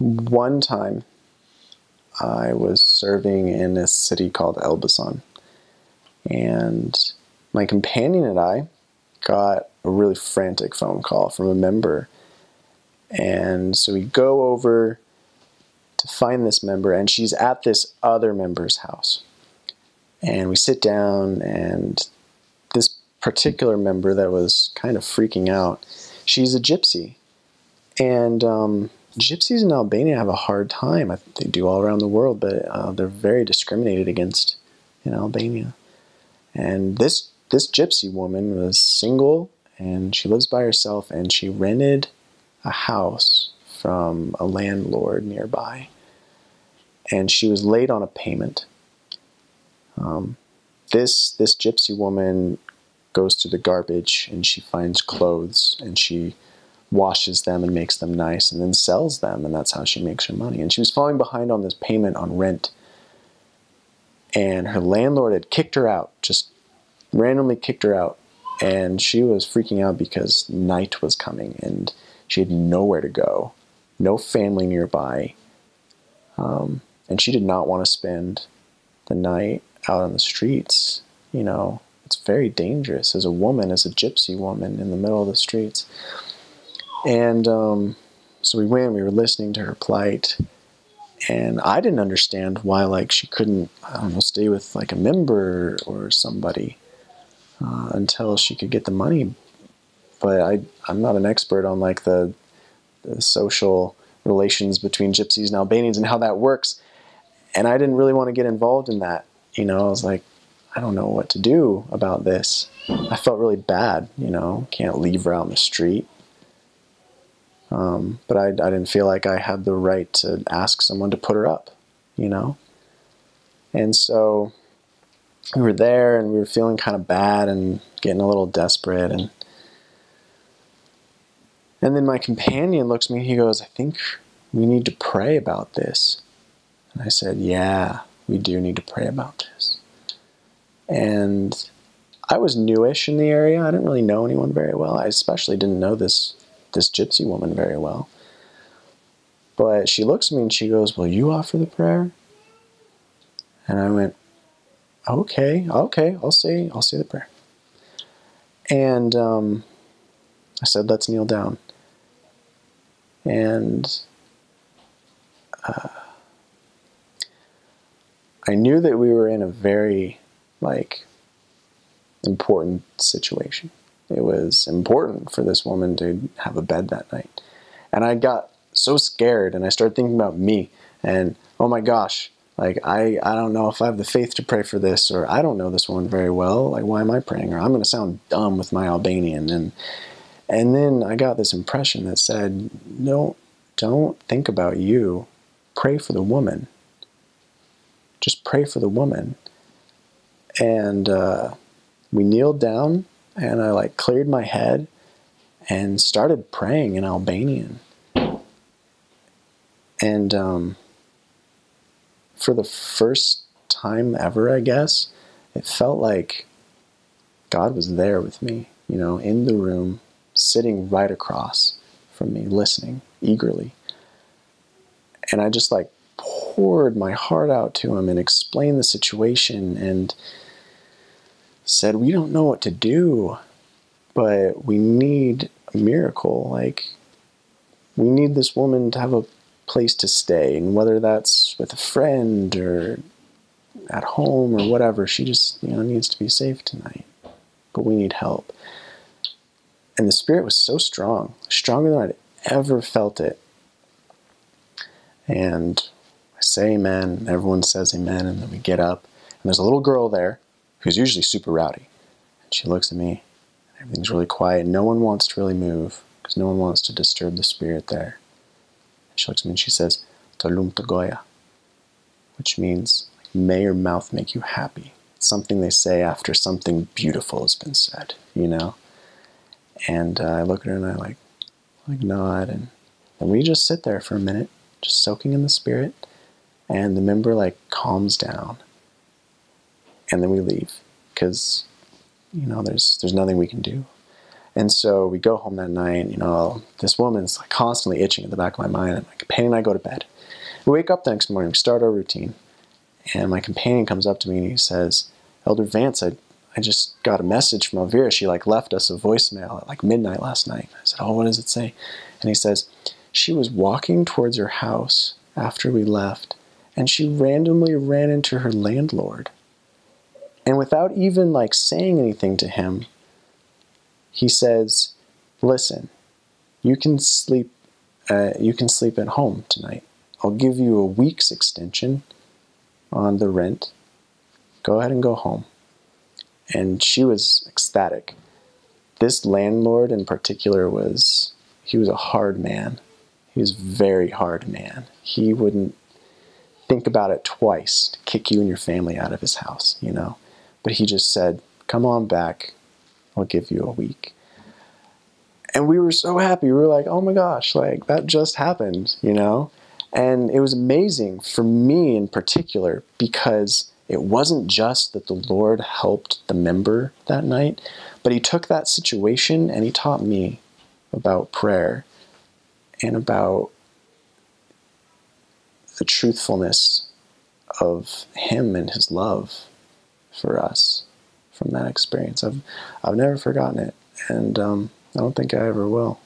One time, I was serving in a city called Elbasan, and my companion and I got a really frantic phone call from a member. And so we go over to find this member, and she's at this other member's house. And we sit down, and this particular member that was kind of freaking out, she's a gypsy. And gypsies in Albania have a hard time. I think they do all around the world, but they're very discriminated against in Albania. And this gypsy woman was single, and she lives by herself, and she rented a house from a landlord nearby. And she was late on a payment. This gypsy woman goes to the garbage, and she finds clothes, and she washes them and makes them nice, and then sells them, and that's how she makes her money. And she was falling behind on this payment on rent, and her landlord had kicked her out, just randomly kicked her out, and she was freaking out because night was coming, and she had nowhere to go, no family nearby, and she did not want to spend the night out on the streets. You know, it's very dangerous as a woman, as a gypsy woman in the middle of the streets. And so we were listening to her plight, and I didn't understand why, like, she couldn't, I don't know, stay with, like, a member or somebody until she could get the money. But I'm not an expert on, like, the social relations between gypsies and Albanians and how that works, and I didn't really want to get involved in that. You know, I was like, I don't know what to do about this. I felt really bad, you know, can't leave her out in the street. But I didn't feel like I had the right to ask someone to put her up, you know? And so we were there, and we were feeling kind of bad and getting a little desperate. And then my companion looks at me and he goes, I think we need to pray about this. And I said, yeah, we do need to pray about this. And I was newish in the area. I didn't really know anyone very well. I especially didn't know this gypsy woman very well. But she looks at me and she goes, will you offer the prayer? And I went, okay, I'll say the prayer. And I said, let's kneel down. And I knew that we were in a very, like, important situation. It was important for this woman to have a bed that night. And I got so scared, and I started thinking about me, and oh my gosh, like, I don't know if I have the faith to pray for this, or I don't know this woman very well, like, why am I praying? Or I'm going to sound dumb with my Albanian. And then I got this impression that said, no, don't think about you. Pray for the woman. Just pray for the woman. And we kneeled down, and I, like, cleared my head and started praying in Albanian. And for the first time ever, I guess, it felt like God was there with me, you know, in the room, sitting right across from me, listening eagerly. And I just, like, poured my heart out to him and explained the situation and said, we don't know what to do, but we need a miracle. Like, we need this woman to have a place to stay, and whether that's with a friend or at home or whatever, she just, you know, needs to be safe tonight. But we need help. And the Spirit was so strong, stronger than I'd ever felt it. And I say amen, and everyone says amen, and then we get up, and there's a little girl there who's usually super rowdy. And she looks at me, and everything's really quiet, and no one wants to really move, because no one wants to disturb the Spirit there. And she looks at me and she says, Talum Tagoya, which means, may your mouth make you happy. It's something they say after something beautiful has been said, you know? And I look at her and I like nod, and we just sit there for a minute, just soaking in the Spirit, and the member, like, calms down, and then we leave, because, you know, there's nothing we can do. And so we go home that night, you know, this woman's like constantly itching at the back of my mind. And my companion and I go to bed. We wake up the next morning, we start our routine. And my companion comes up to me and he says, Elder Vance, I just got a message from Elvira. She like left us a voicemail at like midnight last night. I said, oh, what does it say? And he says, she was walking towards her house after we left, and she randomly ran into her landlord. And without even like saying anything to him, he says, listen, you can sleep at home tonight. I'll give you a week's extension on the rent. Go ahead and go home. And she was ecstatic. This landlord in particular he was a hard man. He was a very hard man. He wouldn't think about it twice to kick you and your family out of his house, you know. But he just said, come on back. I'll give you a week. And we were so happy. We were like, oh my gosh, like that just happened, you know. And it was amazing for me in particular because it wasn't just that the Lord helped the member that night, but he took that situation and he taught me about prayer and about the truthfulness of him and his love for us from that experience. I've never forgotten it, and I don't think I ever will.